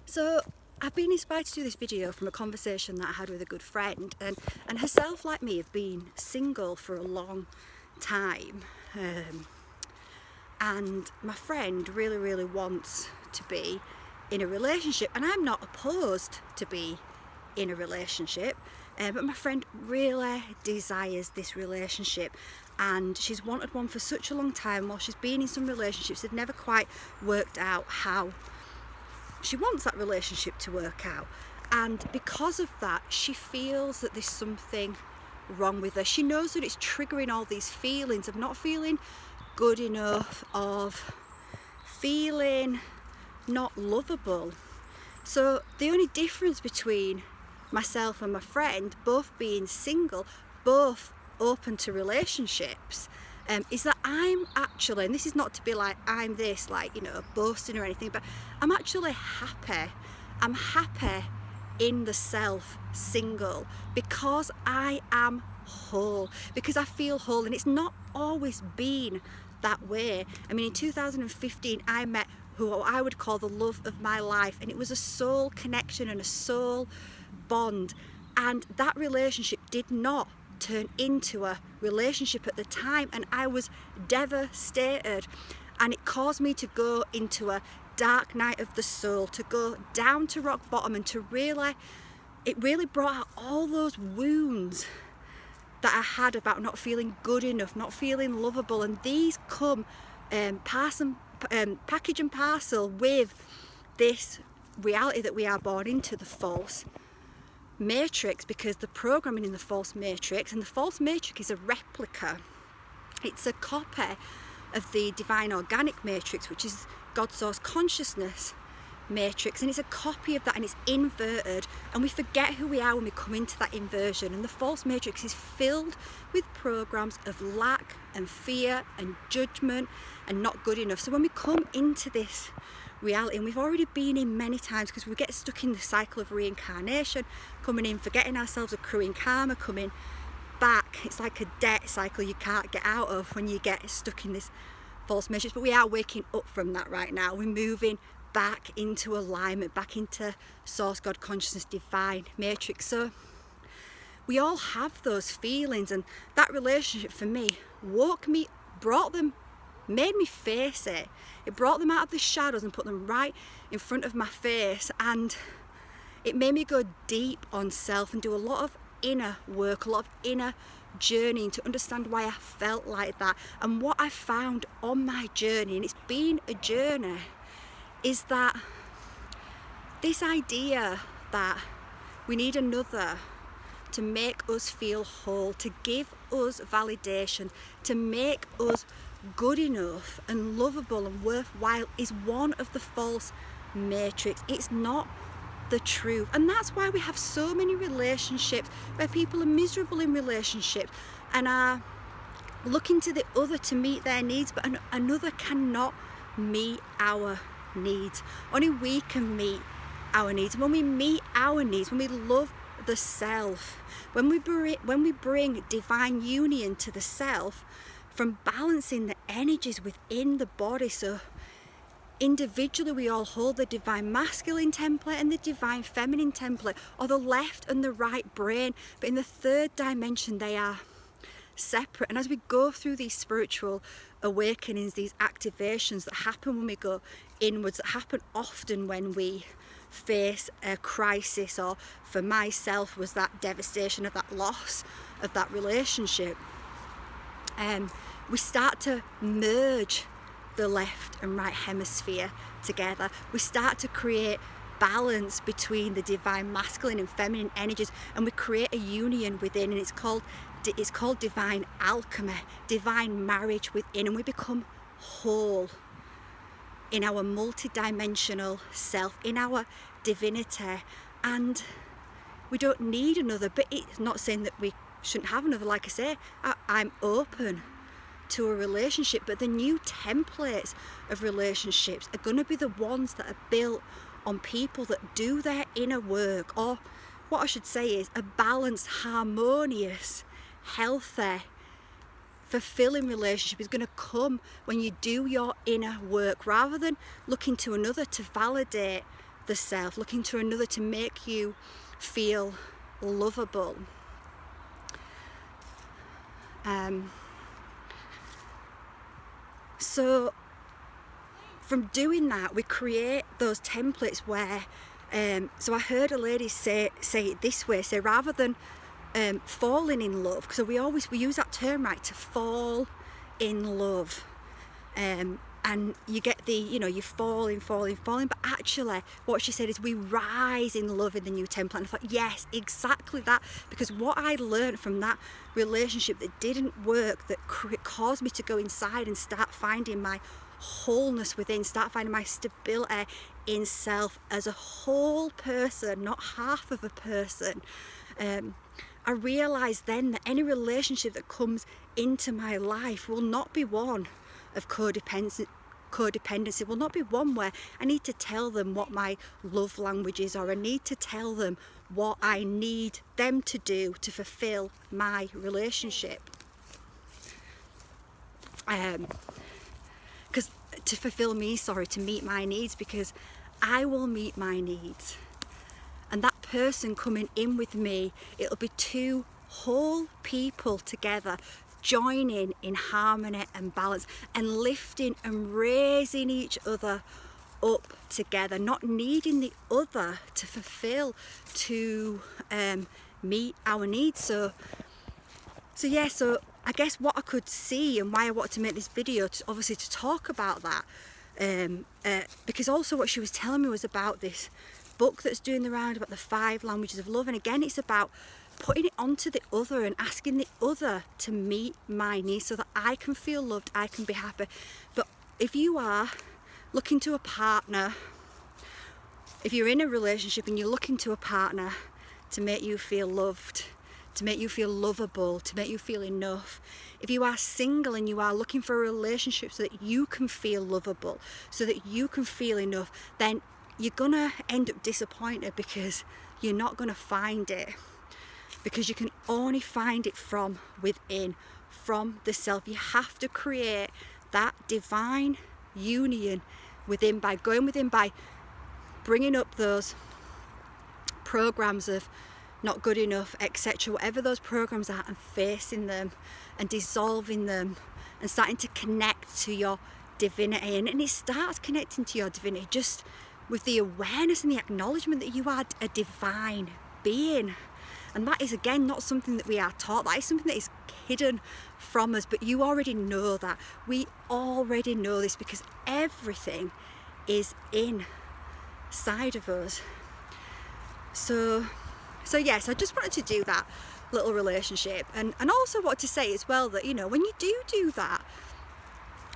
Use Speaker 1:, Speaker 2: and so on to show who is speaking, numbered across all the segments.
Speaker 1: So I've been inspired to do this video from a conversation that I had with a good friend, and herself, like me, have been single for a long time. And my friend really wants to be in a relationship, and I'm not opposed to be in a relationship, but my friend really desires this relationship, and she's wanted one for such a long time. While she's been in some relationships, they've never quite worked out how she wants that relationship to work out, and because of that she feels that there's something wrong with her. She knows that it's triggering all these feelings of not feeling good enough, of feeling not lovable. So the only difference between myself and my friend, both being single, both open to relationships, is that I'm actually, and this is not to be like I'm this, like, you know, boasting or anything, but I'm actually happy. I'm happy in the self single because I am whole, because I feel whole, and it's not always been that way. I mean, in 2015 I met who I would call the love of my life, and it was a soul connection and a soul bond, and that relationship did not turn into a relationship at the time, and I was devastated, and it caused me to go into a dark night of the soul, to go down to rock bottom, and to it really brought out all those wounds that I had about not feeling good enough, not feeling lovable, and these come package and parcel with this reality that we are born into, the false matrix, because the programming in the false matrix, and the false matrix is a replica, it's a copy of the divine organic matrix, which is God source consciousness matrix, and it's a copy of that, and it's inverted, and we forget who we are when we come into that inversion. And the false matrix is filled with programs of lack and fear and judgment and not good enough. So when we come into this reality, and we've already been in many times, because we get stuck in the cycle of reincarnation, coming in, forgetting ourselves, accruing karma, coming back. It's like a debt cycle you can't get out of when you get stuck in this false matrix. But we are waking up from that right now. We're moving back into alignment, back into source, God consciousness, divine matrix. So we all have those feelings, and that relationship for me made me face it. It brought them out of the shadows and put them right in front of my face, and it made me go deep on self and do a lot of inner work, a lot of inner journeying to understand why I felt like that. And what I found on my journey, and it's been a journey, is that this idea that we need another to make us feel whole, to give us validation, to make us good enough and lovable and worthwhile, is one of the false matrix. It's not the truth, and that's why we have so many relationships where people are miserable in relationships and are looking to the other to meet their needs, but another cannot meet our needs. Only we can meet our needs. And when we meet our needs, when we love the self, when we bring divine union to the self, from balancing the energies within the body. So individually we all hold the divine masculine template and the divine feminine template, or the left and the right brain, but in the third dimension they are separate. And as we go through these spiritual awakenings, these activations that happen when we go inwards, that happen often when we face a crisis, or for myself was that devastation of that loss of that relationship, we start to merge the left and right hemisphere together. We start to create balance between the divine masculine and feminine energies, and we create a union within, and it's called divine alchemy, divine marriage within, and we become whole in our multi-dimensional self, in our divinity. And we don't need another, but it's not saying that we shouldn't have another. Like I say, I'm open to a relationship, but the new templates of relationships are going to be the ones that are built on people that do their inner work, or what I should say is a balanced, harmonious, healthy, fulfilling relationship is going to come when you do your inner work, rather than looking to another to validate the self, looking to another to make you feel lovable. So from doing that, we create those templates where, so I heard a lady say it this way, say rather than falling in love, because we use that term, right, to fall in love, and you get the, you falling, but actually what she said is we rise in love in the new template. And I thought, yes, exactly that, because what I learned from that relationship that didn't work, that caused me to go inside and start finding my wholeness within, start finding my stability in self as a whole person, not half of a person. I realised then that any relationship that comes into my life will not be one of codependency, will not be one where I need to tell them what my love language is, or I need to tell them what I need them to do to fulfill my relationship. To meet my needs, because I will meet my needs. And that person coming in with me, it'll be two whole people together, joining in harmony and balance, and lifting and raising each other up together, not needing the other to fulfill, to meet our needs. So I guess what I could see, and why I wanted to make this video, obviously to talk about that, because also what she was telling me was about this book that's doing the round about the 5 languages of love. And again, it's about putting it onto the other and asking the other to meet my needs so that I can feel loved, I can be happy. But if you are looking to a partner, if you're in a relationship and you're looking to a partner to make you feel loved, to make you feel lovable, to make you feel enough, if you are single and you are looking for a relationship so that you can feel lovable, so that you can feel enough, then you're gonna end up disappointed, because you're not gonna find it, because you can only find it from within, from the self. You have to create that divine union within, by going within, by bringing up those programs of not good enough, etc., whatever those programs are, and facing them and dissolving them and starting to connect to your divinity. And it starts connecting to your divinity just with the awareness and the acknowledgement that you are a divine being. And that is, again, not something that we are taught. That is something that is hidden from us, but you already know that. We already know this, because everything is inside of us. So yes, I just wanted to do that little relationship, and also wanted to say as well that, when you do that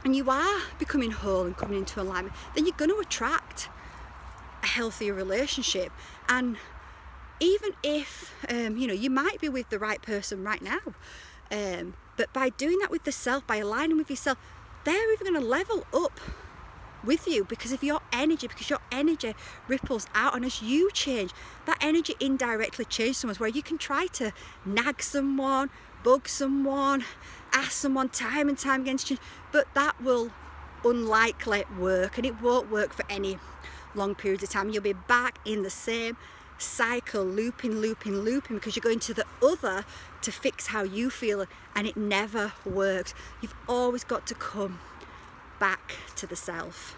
Speaker 1: and you are becoming whole and coming into alignment, then you're going to attract a healthier relationship. And even if you might be with the right person right now, but by doing that with the self, by aligning with yourself, they're even going to level up with you, because your energy ripples out, and as you change, that energy indirectly changes someone, where you can try to nag someone, bug someone, ask someone time and time again to change, but that will unlikely work, and it won't work for any long periods of time. You'll be back in the same cycle, looping, because you're going to the other to fix how you feel, and it never works. You've always got to come back to the self.